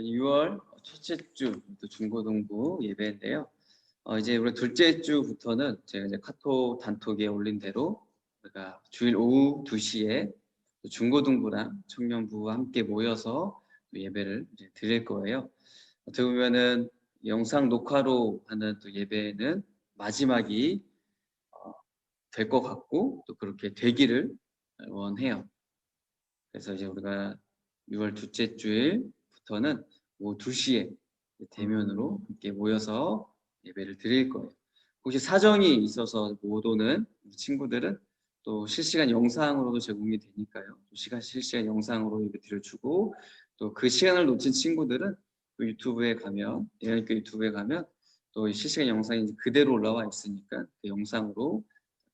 6월 첫째 주 또 중고등부 예배인데요. 이제 우리 둘째 주부터는 제가 이제 카톡 단톡에 올린 대로 우리가 주일 오후 2시에 중고등부랑 청년부와 함께 모여서 예배를 이제 드릴 거예요. 어떻게 보면은 영상 녹화로 하는 또 예배는 마지막이 될 것 같고 또 그렇게 되기를 원해요. 그래서 이제 우리가 6월 둘째 주일부터는 오후 2시에 대면으로 함께 모여서 예배를 드릴 거예요. 혹시 사정이 있어서 못 오는 친구들은 또 실시간 영상으로도 제공이 되니까요. 실시간 영상으로 예배 드려주고 또 그 시간을 놓친 친구들은 또 유튜브에 가면 예언교 유튜브에 가면 또 실시간 영상이 그대로 올라와 있으니까 그 영상으로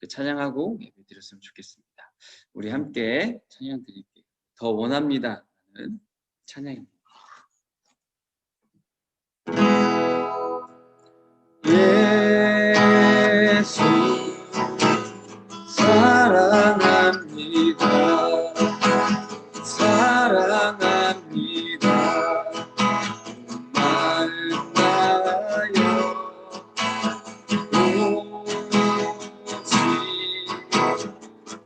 찬양하고 예배 드렸으면 좋겠습니다. 우리 함께 찬양 드릴게요. 더 원합니다. 라는 찬양입니다. 예수 사랑합니다. 사랑합니다. 마음 다하여 오직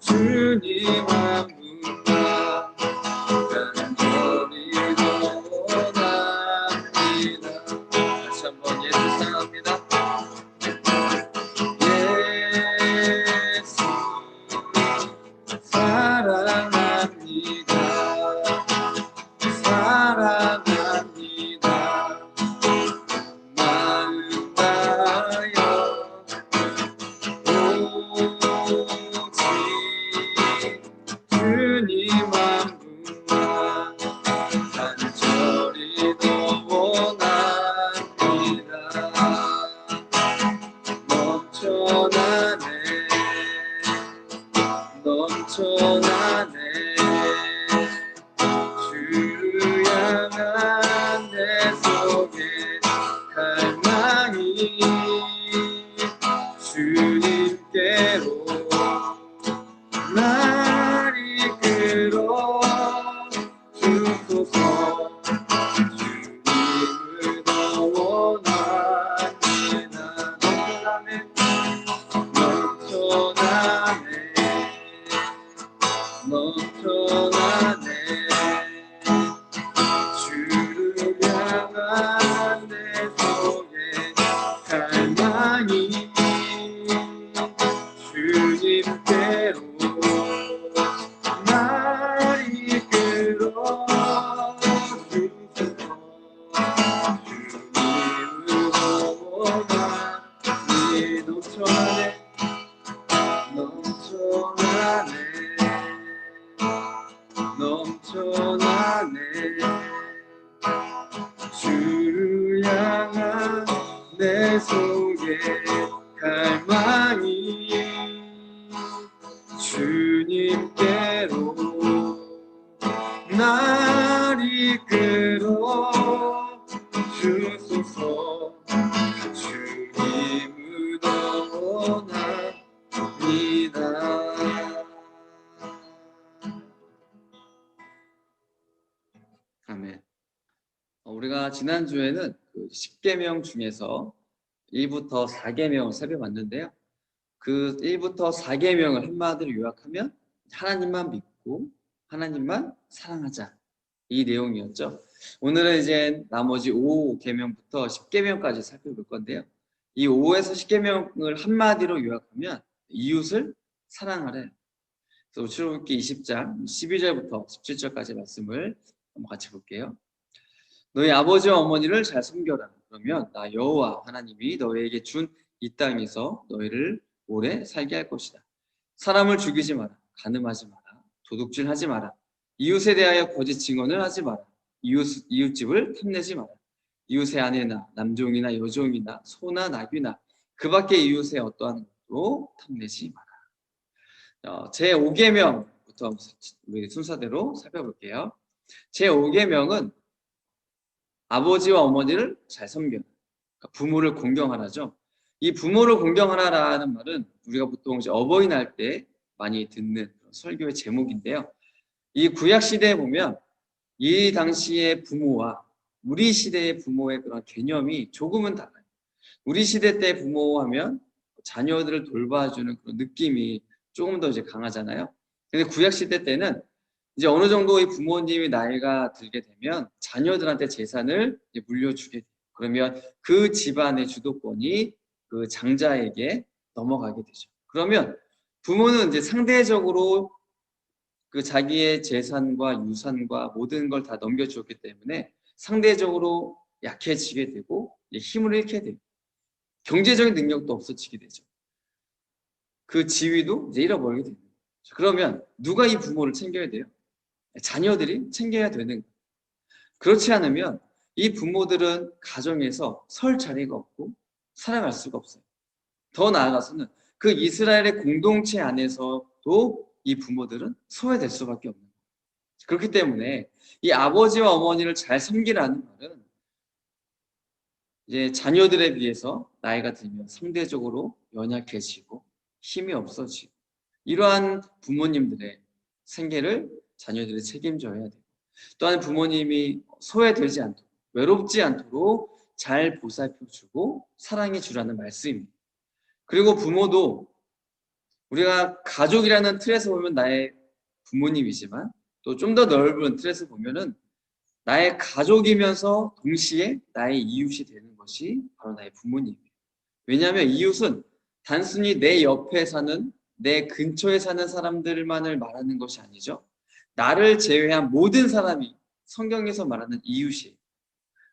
주님 한 분만 간절히 원합니다. 다시 한번 예수 사랑합니다. 예수 사랑합니다. 사랑합니다. 마음 다하여 오직 주님 한 분만 간절히 더 원합니다. 넘쳐나네 넘쳐나네 주를 향한 내 속에 갈망이 주님께로 날 이끌어 주소서. 주님을 더 원합니다. 넘쳐나네 넘쳐나네 주를 향한 내 속에 갈망이 주님께로 날 이끌어 주소서. 주님을 더 원하니 넘쳐나네 넘쳐나네 넘쳐나네 주를 향한 내 속에 갈망이 주님께로 날 이끌어 주소서. 주님을 더 원합니다. 아멘. 우리가 지난주에는 그 10계명 중에서 1부터 4계명을 살펴봤는데요. 그 1부터 4계명을 한마디로 요약하면 하나님만 믿고 하나님만 사랑하자, 이 내용이었죠. 오늘은 이제 나머지 5계명부터 10계명까지 살펴볼 건데요. 이 5에서 10계명을 한마디로 요약하면 이웃을 사랑하래. 그래서 출애굽기 20장 12절부터 17절까지 말씀을 한번 같이 볼게요. 너희 아버지와 어머니를 잘 섬겨라. 그러면 나 여호와 하나님이 너희에게 준 이 땅에서 너희를 오래 살게 할 것이다. 사람을 죽이지 마라. 간음하지 마라. 도둑질하지 마라. 이웃에 대하여 거짓 증언을 하지 마라. 이웃집을 탐내지 마라. 이웃의 아내나 남종이나 여종이나 소나 나귀나 그 밖의 이웃의 어떠한 것도 탐내지 마라. 제5계명부터 우리 순서대로 살펴볼게요. 제5계명은 아버지와 어머니를 잘 섬겨라. 그러니까 부모를 공경하라죠. 이 부모를 공경하라라는 말은 우리가 보통 이제 어버이날 때 많이 듣는 설교의 제목인데요. 이 구약 시대에 보면 이 당시의 부모와 우리 시대의 부모의 그런 개념이 조금은 달라요. 우리 시대 때 부모하면 자녀들을 돌봐주는 그런 느낌이 조금 더 이제 강하잖아요. 근데 구약 시대 때는 이제 어느 정도 이 부모님이 나이가 들게 되면 자녀들한테 재산을 이제 물려주게 돼요. 그러면 그 집안의 주도권이 그 장자에게 넘어가게 되죠. 그러면 부모는 이제 상대적으로 그 자기의 재산과 유산과 모든 걸 다 넘겨주었기 때문에 상대적으로 약해지게 되고 힘을 잃게 돼요. 경제적인 능력도 없어지게 되죠. 그 지위도 이제 잃어버리게 됩니다. 그러면 누가 이 부모를 챙겨야 돼요? 자녀들이 챙겨야 되는 거예요. 그렇지 않으면 이 부모들은 가정에서 설 자리가 없고 살아갈 수가 없어요. 더 나아가서는 그 이스라엘의 공동체 안에서도 이 부모들은 소외될 수밖에 없는 거예요. 그렇기 때문에 이 아버지와 어머니를 잘 섬기라는 말은 이제 자녀들에 비해서 나이가 들면 상대적으로 연약해지고 힘이 없어지고 이러한 부모님들의 생계를 자녀들이 책임져야 돼요. 또한 부모님이 소외되지 않도록 외롭지 않도록 잘 보살펴주고 사랑해 주라는 말씀입니다. 그리고 부모도 우리가 가족이라는 틀에서 보면 나의 부모님이지만 또 좀 더 넓은 틀에서 보면은 나의 가족이면서 동시에 나의 이웃이 되는 것이 바로 나의 부모님이에요. 왜냐하면 이웃은 단순히 내 옆에 사는 내 근처에 사는 사람들만을 말하는 것이 아니죠. 나를 제외한 모든 사람이 성경에서 말하는 이웃이에요.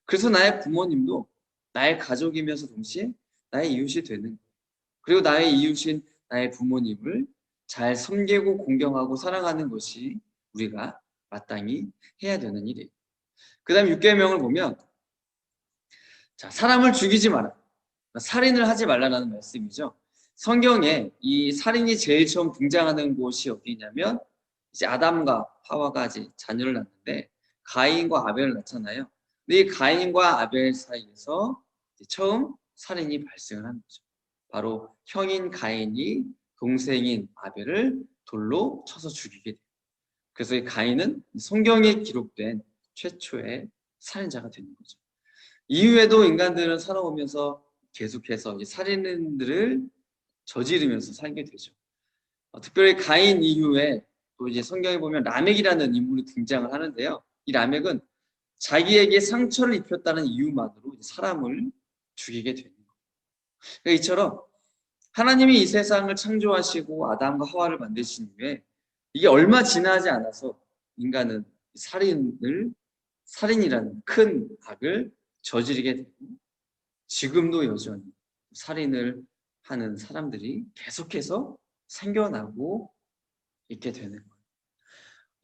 그래서 나의 부모님도 나의 가족이면서 동시에 나의 이웃이 되는 거예요. 그리고 나의 이웃인 나의 부모님을 잘 섬기고 공경하고 사랑하는 것이 우리가 마땅히 해야 되는 일이에요. 그 다음 6계명을 보면 자, 사람을 죽이지 마라. 살인을 하지 말라는 말씀이죠. 성경에 이 살인이 제일 처음 등장하는 곳이 어디냐면 이제 아담과 하와가 이제 자녀를 낳는데 가인과 아벨을 낳잖아요. 근데 이 가인과 아벨 사이에서 처음 살인이 발생을 한 거죠. 바로 형인 가인이 동생인 아벨을 돌로 쳐서 죽이게 돼요. 그래서 이 가인은 성경에 기록된 최초의 살인자가 되는 거죠. 이후에도 인간들은 살아오면서 계속해서 이 살인들을 저지르면서 살게 되죠. 특별히 가인 이후에 또 이제 성경에 보면 라멕이라는 인물이 등장을 하는데요. 이 라멕은 자기에게 상처를 입혔다는 이유만으로 사람을 죽이게 되는 거예요. 그러니까 이처럼 하나님이 이 세상을 창조하시고 아담과 하와를 만드신 후에 이게 얼마 지나지 않아서 인간은 살인이라는 큰 악을 저지르게 되고 지금도 여전히 살인을 하는 사람들이 계속해서 생겨나고 있게 되는 거예요.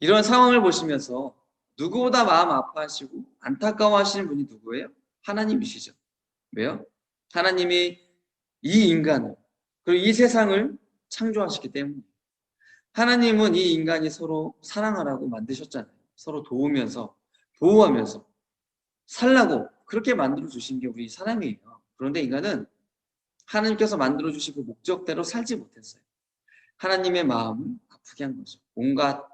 이런 상황을 보시면서 누구보다 마음 아파하시고 안타까워하시는 분이 누구예요? 하나님이시죠. 왜요? 하나님이 이 인간을 그리고 이 세상을 창조하셨기 때문에 하나님은 이 인간이 서로 사랑하라고 만드셨잖아요. 서로 도우면서 보호하면서 살라고 그렇게 만들어 주신 게 우리 사람이에요. 그런데 인간은 하나님께서 만들어 주신 그 목적대로 살지 못했어요. 하나님의 마음을 아프게 한 거죠. 온갖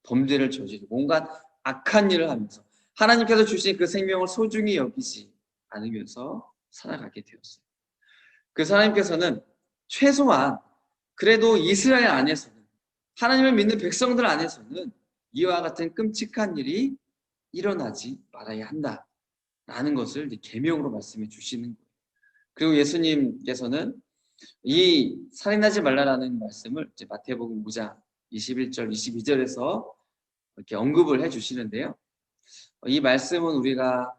범죄를 저지르고 온갖 악한 일을 하면서 하나님께서 주신 그 생명을 소중히 여기지 않으면서 살아가게 되었어요. 그래서 하나님께서는 최소한 그래도 이스라엘 안에서는 하나님을 믿는 백성들 안에서는 이와 같은 끔찍한 일이 일어나지 말아야 한다라는 것을 계명으로 말씀해 주시는 거예요. 그리고 예수님께서는 이 살인하지 말라라는 말씀을 이제 마태복음 5장 21절, 22절에서 이렇게 언급을 해 주시는데요. 이 말씀은 우리가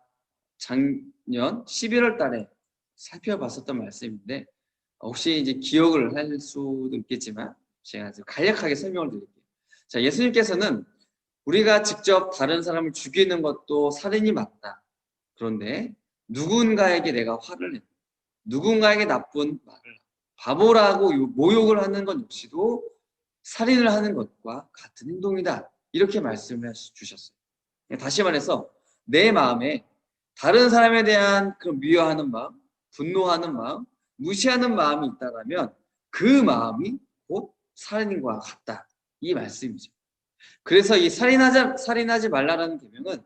작년 11월 달에 살펴봤었던 말씀인데 혹시 이제 기억을 할 수도 있겠지만 제가 간략하게 설명을 드릴게요. 자, 예수님께서는 우리가 직접 다른 사람을 죽이는 것도 살인이 맞다. 그런데 누군가에게 내가 화를 내, 누군가에게 나쁜 말을 바보라고 모욕을 하는 것 역시도 살인을 하는 것과 같은 행동이다. 이렇게 말씀을 주셨어요. 다시 말해서 내 마음에 다른 사람에 대한 그런 미워하는 마음, 분노하는 마음, 무시하는 마음이 있다면 그 마음이 곧 살인과 같다. 이 말씀이죠. 그래서 이 살인하지 말라라는 계명은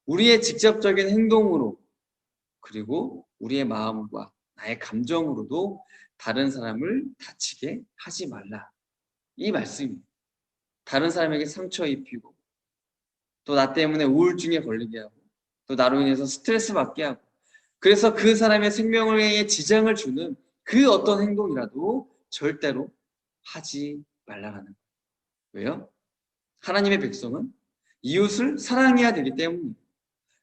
우리의 직접적인 행동으로 그리고 우리의 마음과 나의 감정으로도 다른 사람을 다치게 하지 말라. 이 말씀입니다. 다른 사람에게 상처 입히고 또 나 때문에 우울증에 걸리게 하고 또 나로 인해서 스트레스 받게 하고 그래서 그 사람의 생명에 지장을 주는 그 어떤 행동이라도 절대로 하지 말라라는 거예요. 왜요? 하나님의 백성은 이웃을 사랑해야 되기 때문입니다.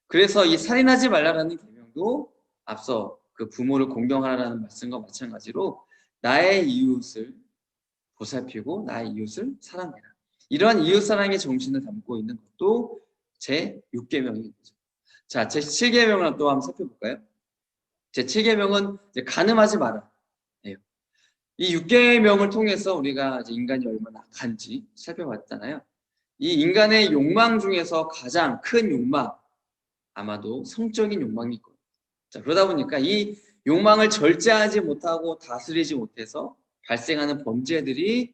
그래서 이 살인하지 말라라는 계명도 앞서 그 부모를 공경하라는 말씀과 마찬가지로 나의 이웃을 보살피고 나의 이웃을 사랑해라. 이러한 이웃 사랑의 정신을 담고 있는 것도 제 6계명입니다. 자, 제 7계명을 또 한번 살펴볼까요? 제 7계명은 간음하지 마라. 이 6계명을 통해서 우리가 이제 인간이 얼마나 악한지 살펴봤잖아요. 이 인간의 욕망 중에서 가장 큰 욕망, 아마도 성적인 욕망일 거예요. 자, 그러다 보니까 이 욕망을 절제하지 못하고 다스리지 못해서 발생하는 범죄들이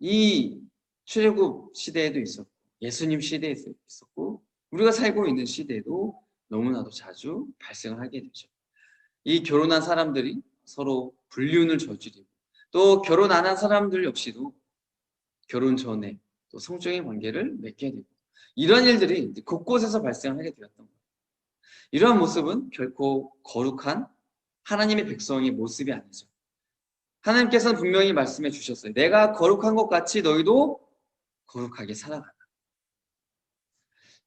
이 출애굽 시대에도 있었고 예수님 시대에 있었고 우리가 살고 있는 시대에도 너무나도 자주 발생을 하게 되죠. 이 결혼한 사람들이 서로 불륜을 저지르고 또 결혼 안 한 사람들 역시도 결혼 전에 또 성적인 관계를 맺게 되고 이런 일들이 곳곳에서 발생하게 되었던 거예요. 이러한 모습은 결코 거룩한 하나님의 백성의 모습이 아니죠. 하나님께서는 분명히 말씀해 주셨어요. 내가 거룩한 것 같이 너희도 거룩하게 살아가라.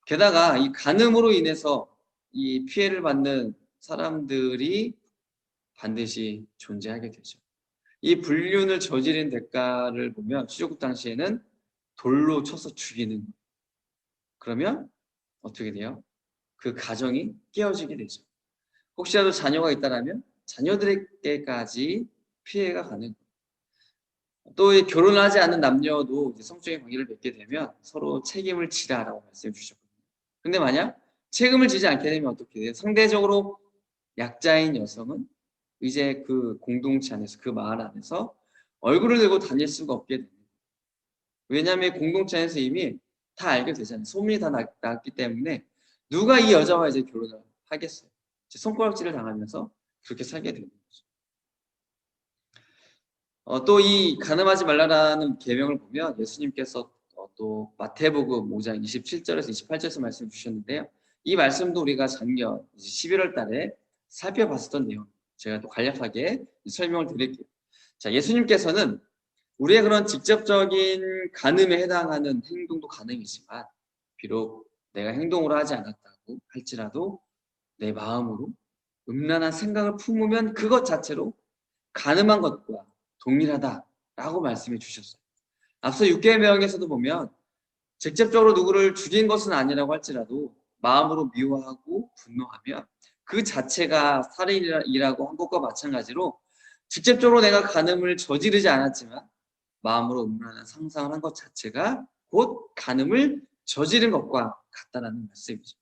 게다가 이 간음으로 인해서 이 피해를 받는 사람들이 반드시 존재하게 되죠. 이 불륜을 저지른 대가를 보면 출애굽 당시에는 돌로 쳐서 죽이는 거예요. 그러면 어떻게 돼요? 그 가정이 깨어지게 되죠. 혹시라도 자녀가 있다면 자녀들에게까지 피해가 가는 거예요. 또 결혼하지 않은 남녀도 성적인 관계를 맺게 되면 서로 책임을 지라라고 말씀해 주셨거든요. 근데 만약 책임을 지지 않게 되면 어떻게 돼요? 상대적으로 약자인 여성은 이제 그 공동체 안에서 그 마을 안에서 얼굴을 들고 다닐 수가 없게 됩니다. 왜냐하면 공동체 안에서 이미 다 알게 되잖아요. 소문이 다 났기 때문에 누가 이 여자와 이제 결혼을 하겠어요. 손가락질을 당하면서 그렇게 살게 되는 거죠. 또 이 간음하지 말라라는 계명을 보면 예수님께서 또 마태복음 5장 27절에서 28절에서 말씀 주셨는데요. 이 말씀도 우리가 작년 11월 달에 살펴봤었던 내용. 제가 또 간략하게 설명을 드릴게요. 자, 예수님께서는 우리의 그런 직접적인 간음에 해당하는 행동도 간음이지만 비록 내가 행동으로 하지 않았다고 할지라도 내 마음으로 음란한 생각을 품으면 그것 자체로 간음한 것과 동일하다라고 말씀해 주셨어요. 앞서 6계명에서도 보면 직접적으로 누구를 죽인 것은 아니라고 할지라도 마음으로 미워하고 분노하면 그 자체가 살인이라고 한 것과 마찬가지로 직접적으로 내가 간음을 저지르지 않았지만 마음으로 음란한 상상을 한 것 자체가 곧 간음을 저지른 것과 같다는 말씀이죠.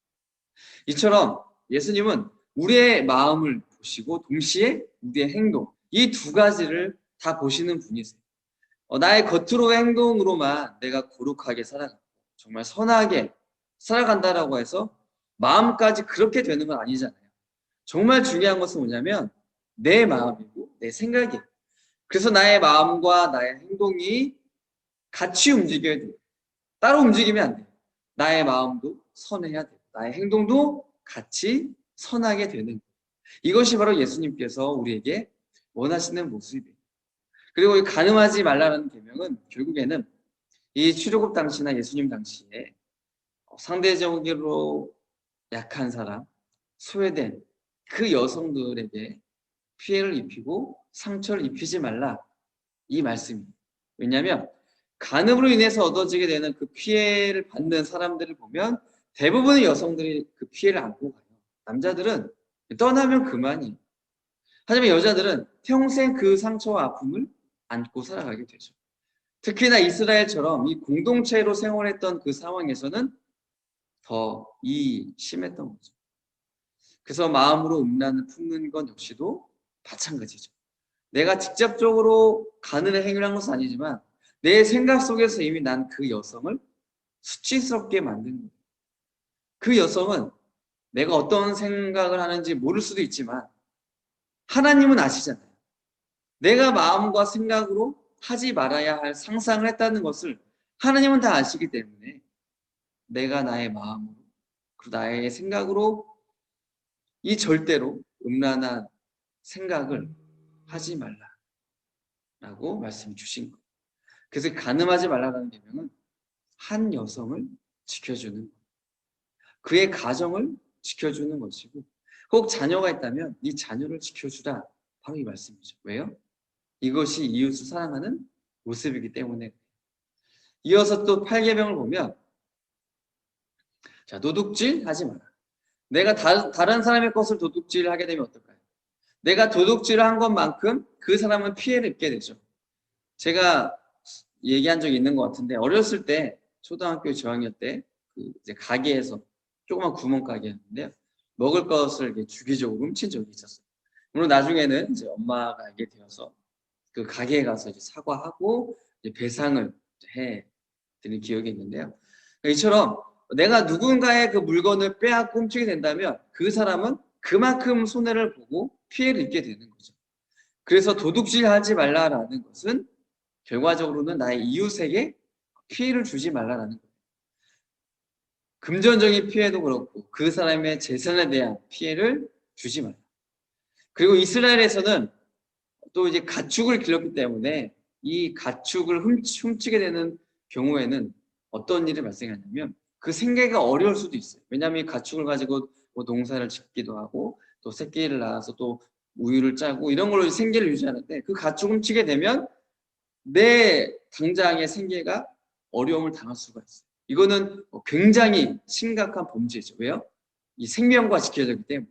이처럼 예수님은 우리의 마음을 보시고 동시에 우리의 행동, 이 두 가지를 다 보시는 분이세요. 나의 겉으로의 행동으로만 내가 거룩하게 살아가고 정말 선하게 살아간다라고 해서 마음까지 그렇게 되는 건 아니잖아요. 정말 중요한 것은 뭐냐면 내 마음이고 내 생각이에요. 그래서 나의 마음과 나의 행동이 같이 움직여야 돼요. 따로 움직이면 안 돼요. 나의 마음도 선해야 돼요. 나의 행동도 같이 선하게 되는 거예요. 이것이 바로 예수님께서 우리에게 원하시는 모습이에요. 그리고 이 간음하지 말라는 계명은 결국에는 이 출애굽 당시나 예수님 당시에 상대적으로 약한 사람, 소외된 그 여성들에게 피해를 입히고 상처를 입히지 말라 이 말씀입니다. 왜냐하면 간음으로 인해서 얻어지게 되는 그 피해를 받는 사람들을 보면 대부분의 여성들이 그 피해를 안고 가요. 남자들은 떠나면 그만이에요. 하지만 여자들은 평생 그 상처와 아픔을 안고 살아가게 되죠. 특히나 이스라엘처럼 이 공동체로 생활했던 그 상황에서는 더 심했던 거죠. 그래서 마음으로 음란을 품는 것 역시도 마찬가지죠. 내가 직접적으로 간음의 행위를 한 것은 아니지만 내 생각 속에서 이미 난 그 여성을 수치스럽게 만든 거예요. 그 여성은 내가 어떤 생각을 하는지 모를 수도 있지만 하나님은 아시잖아요. 내가 마음과 생각으로 하지 말아야 할 상상을 했다는 것을 하나님은 다 아시기 때문에 내가 나의 마음으로 그리고 나의 생각으로 이 절대로 음란한 생각을 하지 말라라고 말씀 주신 거예요. 그래서 간음하지 말라라는 계명은 한 여성을 지켜주는, 그의 가정을 지켜주는 것이고, 혹 자녀가 있다면 이 자녀를 지켜주라, 바로 이 말씀이죠. 왜요? 이것이 이웃을 사랑하는 모습이기 때문에. 이어서 또 8계명을 보면, 자, 도둑질 하지 마라. 내가 다른 사람의 것을 도둑질을 하게 되면 어떨까요? 내가 도둑질을 한 것만큼 그 사람은 피해를 입게 되죠. 제가 얘기한 적이 있는 것 같은데, 어렸을 때 초등학교 저학년 때 그 이제 가게에서 조그만 구멍가게였는데요, 먹을 것을 이렇게 주기적으로 훔친 적이 있었어요. 물론 나중에는 이제 엄마가 알게 되어서 그 가게에 가서 이제 사과하고 이제 배상을 해 드린 기억이 있는데요. 이처럼 내가 누군가의 그 물건을 빼앗고 훔치게 된다면 그 사람은 그만큼 손해를 보고 피해를 입게 되는 거죠. 그래서 도둑질하지 말라라는 것은 결과적으로는 나의 이웃에게 피해를 주지 말라라는 거예요. 금전적인 피해도 그렇고 그 사람의 재산에 대한 피해를 주지 말라. 그리고 이스라엘에서는 또 이제 가축을 길렀기 때문에 이 가축을 훔치게 되는 경우에는 어떤 일이 발생하냐면 그 생계가 어려울 수도 있어요. 왜냐하면 가축을 가지고 뭐 농사를 짓기도 하고 또 새끼를 낳아서 또 우유를 짜고 이런 걸로 생계를 유지하는데 그 가축을 훔치게 되면 내 당장의 생계가 어려움을 당할 수가 있어요. 이거는 굉장히 심각한 범죄죠. 왜요? 이 생명과 지켜졌기 때문에.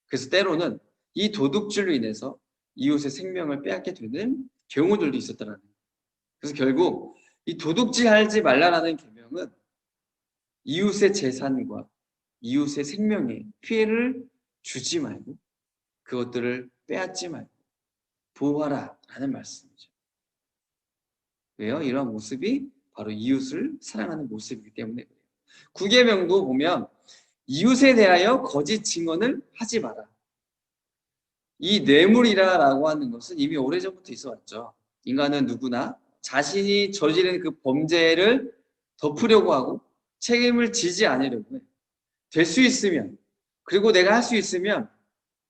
그래서 때로는 이 도둑질로 인해서 이웃의 생명을 빼앗게 되는 경우들도 있었다는 거예요. 그래서 결국 이 도둑질하지 말라라는 계명은 이웃의 재산과 이웃의 생명에 피해를 주지 말고 그것들을 빼앗지 말고 보호하라라는 말씀이죠. 왜요? 이러한 모습이 바로 이웃을 사랑하는 모습이기 때문에 그래요. 9계명도 보면 이웃에 대하여 거짓 증언을 하지 마라. 이 뇌물이라고 하는 것은 이미 오래전부터 있어 왔죠. 인간은 누구나 자신이 저지른 그 범죄를 덮으려고 하고 책임을 지지 않으려고 해요. 될 수 있으면, 그리고 내가 할 수 있으면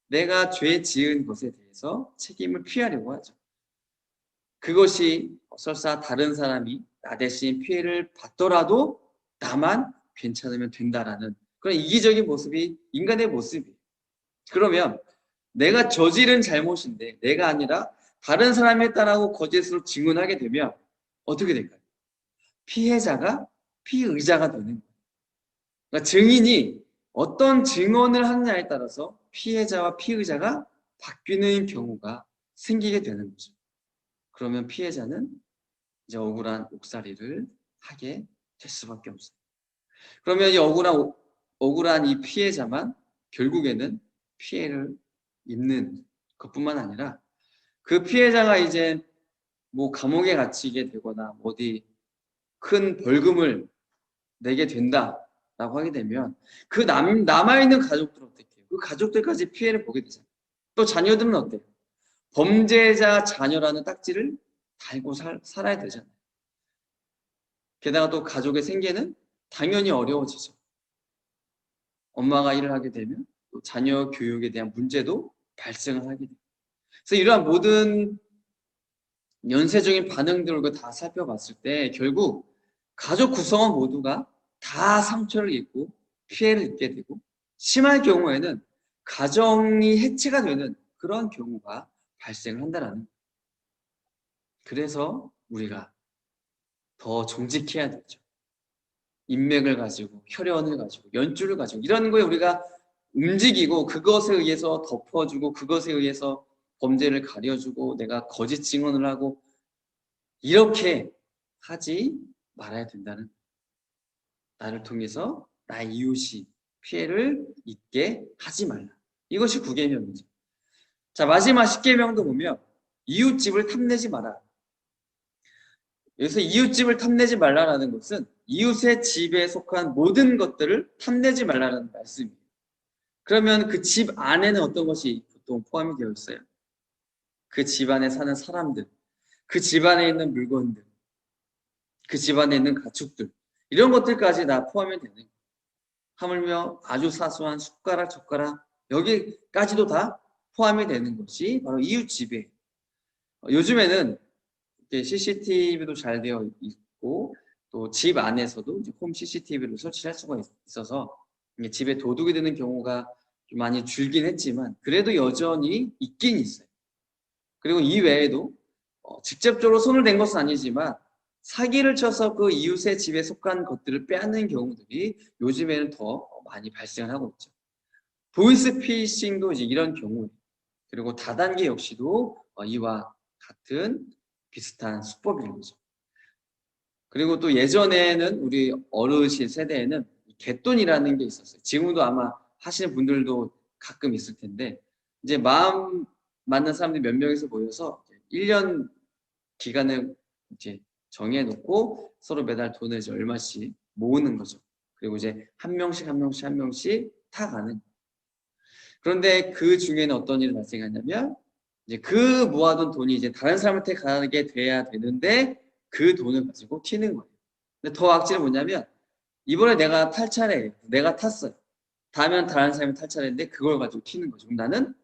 내가 죄 지은 것에 대해서 책임을 피하려고 하죠. 그것이 설사 다른 사람이 나 대신 피해를 받더라도 나만 괜찮으면 된다라는 그런 이기적인 모습이 인간의 모습이에요. 그러면 내가 저지른 잘못인데 내가 아니라 다른 사람이 했다라고 거짓으로 증언하게 되면 어떻게 될까요? 피해자가 피의자가 되는 거예요. 그러니까 증인이 어떤 증언을 하느냐에 따라서 피해자와 피의자가 바뀌는 경우가 생기게 되는 거죠. 그러면 피해자는 이제 억울한 옥살이를 하게 될 수밖에 없어요. 그러면 이 억울한 이 피해자만 결국에는 피해를 입는 것뿐만 아니라 그 피해자가 이제 뭐 감옥에 갇히게 되거나 어디 큰 벌금을 내게 된다라고 하게 되면 그 남아있는 가족들은 어떻게 해요? 그 가족들까지 피해를 보게 되잖아요. 또 자녀들은 어때요? 범죄자 자녀라는 딱지를 달고 살아야 되잖아요. 게다가 또 가족의 생계는 당연히 어려워지죠. 엄마가 일을 하게 되면 또 자녀 교육에 대한 문제도 발생을 하게 돼요. 그래서 이러한 모든 연쇄적인 반응들을 다 살펴봤을 때 결국 가족 구성원 모두가 다 상처를 입고 피해를 입게 되고 심할 경우에는 가정이 해체가 되는 그런 경우가 발생을 한다는 거예요. 그래서 우리가 더 정직해야 되죠. 인맥을 가지고 혈연을 가지고 연줄을 가지고 이런 거에 우리가 움직이고 그것에 의해서 덮어주고 그것에 의해서 범죄를 가려주고 내가 거짓 증언을 하고 이렇게 하지 말아야 된다는, 나를 통해서 나의 이웃이 피해를 입게 하지 말라. 이것이 9계명이죠. 자, 마지막 10계명도 보면 이웃집을 탐내지 마라. 여기서 이웃집을 탐내지 말라라는 것은 이웃의 집에 속한 모든 것들을 탐내지 말라는 말씀이에요. 그러면 그 집 안에는 어떤 것이 보통 포함이 되어 있어요? 그 집 안에 사는 사람들, 그 집 안에 있는 물건들, 그 집 안에 있는 가축들, 이런 것들까지 다 포함이 되는 거예요. 하물며 아주 사소한 숟가락, 젓가락, 여기까지도 다 포함이 되는 것이 바로 이웃 지배예요. 요즘에는 CCTV도 잘 되어 있고 또 집 안에서도 홈 CCTV를 설치할 수가 있어서 집에 도둑이 되는 경우가 좀 많이 줄긴 했지만 그래도 여전히 있긴 있어요. 그리고 이 외에도 직접적으로 손을 댄 것은 아니지만 사기를 쳐서 그 이웃의 집에 속한 것들을 빼앗는 경우들이 요즘에는 더 많이 발생을 하고 있죠. 보이스피싱도 이제 이런 경우예요. 그리고 다단계 역시도 이와 같은 비슷한 수법인 거죠. 그리고 또 예전에는 우리 어르신 세대에는 갯돈이라는 게 있었어요. 지금도 아마 하시는 분들도 가끔 있을 텐데 이제 마음 맞는 사람들이 몇 명이서 모여서 1년 기간을 이제 정해놓고 서로 매달 돈을 이제 얼마씩 모으는 거죠. 그리고 이제 한 명씩 타가는. 그런데 그 중에는 어떤 일이 발생하냐면 이제 그 모아둔 돈이 이제 다른 사람한테 가게 돼야 되는데 그 돈을 가지고 튀는 거예요. 근데 더 악질은 뭐냐면 이번에 내가 탈 차례예요. 내가 탔어요. 다음엔 다른 사람이 탈 차례인데 그걸 가지고 튀는 거죠. 그럼 나는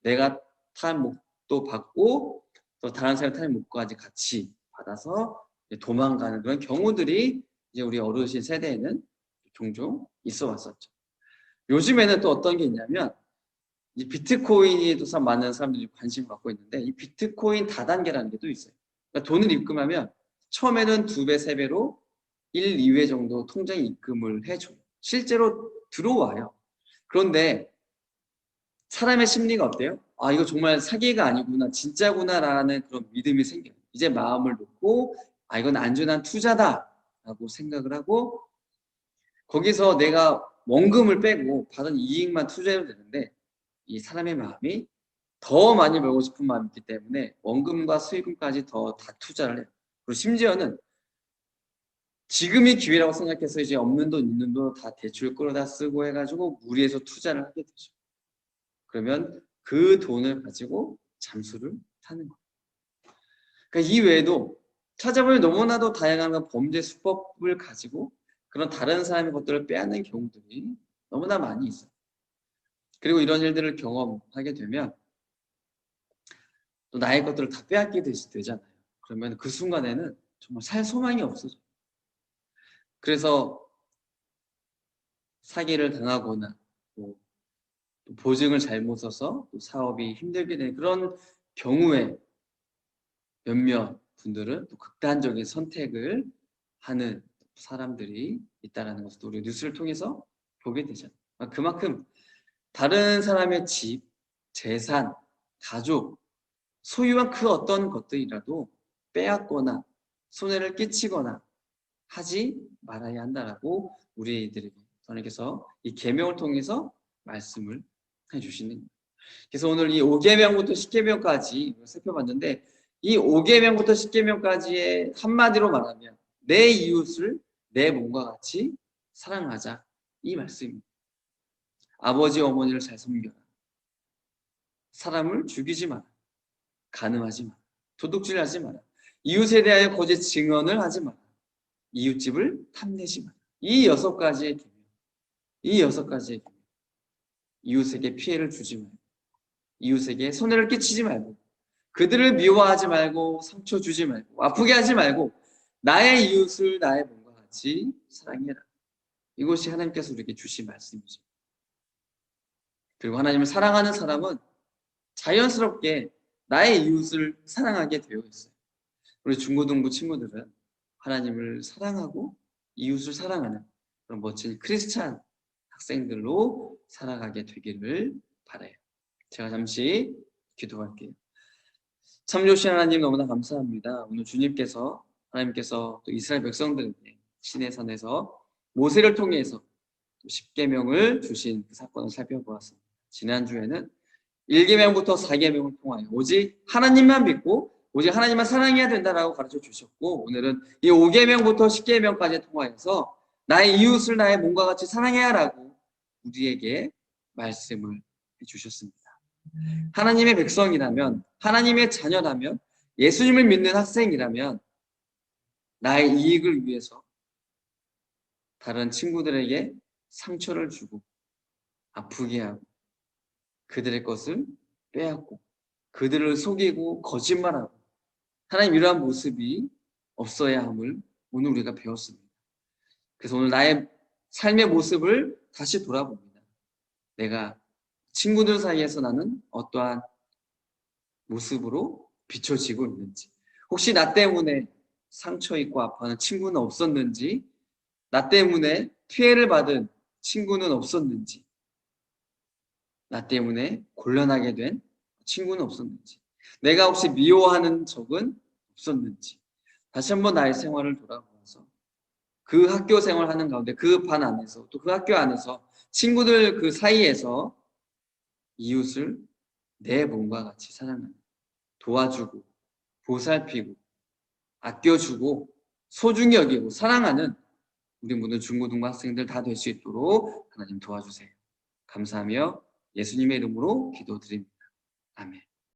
내가 탄 목도 받고 또 다른 사람이 탄 목까지 같이 받아서 도망가는 그런 경우들이 이제 우리 어르신 세대에는 종종 있어 왔었죠. 요즘에는 또 어떤 게 있냐면 이 비트코인이 참 많은 사람들이 관심을 갖고 있는데 이 비트코인 다단계라는 게 또 있어요. 그러니까 돈을 입금하면 처음에는 2배, 3배로 1, 2회 정도 통장에 입금을 해줘요. 실제로 들어와요. 그런데 사람의 심리가 어때요? 아, 이거 정말 사기가 아니구나, 진짜구나라는 그런 믿음이 생겨요. 이제 마음을 놓고 아, 이건 안전한 투자다라고 생각을 하고 거기서 내가 원금을 빼고 받은 이익만 투자해도 되는데 이 사람의 마음이 더 많이 벌고 싶은 마음이 있기 때문에 원금과 수익금까지 더 다 투자를 해요. 그리고 심지어는 지금이 기회라고 생각해서 이제 없는 돈 있는 돈 다 대출 끌어다 쓰고 해가지고 무리해서 투자를 하게 되죠. 그러면 그 돈을 가지고 잠수를 타는 거예요. 그러니까 이 외에도 찾아보면 너무나도 다양한 범죄 수법을 가지고 그런 다른 사람의 것들을 빼앗는 경우들이 너무나 많이 있어요. 그리고 이런 일들을 경험하게 되면 또 나의 것들을 다 빼앗게 되잖아요. 그러면 그 순간에는 정말 살 소망이 없어져요. 그래서 사기를 당하거나 또 보증을 잘못 써서 또 사업이 힘들게 되는 그런 경우에 몇몇 분들은 또 극단적인 선택을 하는 사람들이 있다는 것을 우리 뉴스를 통해서 보게 되잖아요. 그만큼 다른 사람의 집, 재산, 가족, 소유한 그 어떤 것들이라도 빼앗거나 손해를 끼치거나 하지 말아야 한다라고 우리들에게 하나님께서 이 계명을 통해서 말씀을 해주시는 거예요. 그래서 오늘 이 5계명부터 10계명까지 살펴봤는데 이 5계명부터 10계명까지의 한마디로 말하면 내 이웃을 내 몸과 같이 사랑하자 이 말씀입니다. 아버지 어머니를 잘 섬겨라. 사람을 죽이지 마라. 간음하지 마라. 도둑질하지 마라. 이웃에 대하여 거짓 증언을 하지 마라. 이웃집을 탐내지 마라. 이 6가지의 계명. 이 6가지의 계명. 이웃에게 피해를 주지 말고 이웃에게 손해를 끼치지 말고 그들을 미워하지 말고 상처 주지 말고 아프게 하지 말고 나의 이웃을 나의 몸과 같이 사랑해라. 이것이 하나님께서 우리에게 주신 말씀이죠. 그리고 하나님을 사랑하는 사람은 자연스럽게 나의 이웃을 사랑하게 되어 있어요. 우리 중고등부 친구들은 하나님을 사랑하고 이웃을 사랑하는 그런 멋진 크리스찬 학생들로 살아가게 되기를 바라요. 제가 잠시 기도할게요. 참 좋으신 하나님 너무나 감사합니다. 오늘 주님께서 하나님께서 또 이스라엘 백성들에게 시내산에서 모세를 통해서 십계명을 주신 그 사건을 살펴보았습니다. 지난주에는 1계명부터 4계명을 통하여 오직 하나님만 믿고 오직 하나님만 사랑해야 된다라고 가르쳐 주셨고, 오늘은 이 5계명부터 10계명까지 통하여서 나의 이웃을 나의 몸과 같이 사랑해야라고 우리에게 말씀을 해주셨습니다. 하나님의 백성이라면, 하나님의 자녀라면, 예수님을 믿는 학생이라면 나의 이익을 위해서 다른 친구들에게 상처를 주고 아프게 하고 그들의 것을 빼앗고 그들을 속이고 거짓말하고 하나님 이러한 모습이 없어야 함을 오늘 우리가 배웠습니다. 그래서 오늘 나의 삶의 모습을 다시 돌아봅니다. 내가 친구들 사이에서 나는 어떠한 모습으로 비춰지고 있는지, 혹시 나 때문에 상처 입고 아파하는 친구는 없었는지, 나 때문에 피해를 받은 친구는 없었는지, 나 때문에 곤란하게 된 친구는 없었는지, 내가 혹시 미워하는 적은 없었는지, 다시 한번 나의 생활을 돌아보면서 그 학교 생활하는 가운데 그 반 안에서 또 그 학교 안에서 친구들 그 사이에서 이웃을 내 몸과 같이 사랑하는, 도와주고 보살피고 아껴주고 소중히 여기고 사랑하는 우리 모든 중고등부 학생들 다 될 수 있도록 하나님 도와주세요. 감사하며 예수님의 이름으로 기도드립니다. 아멘.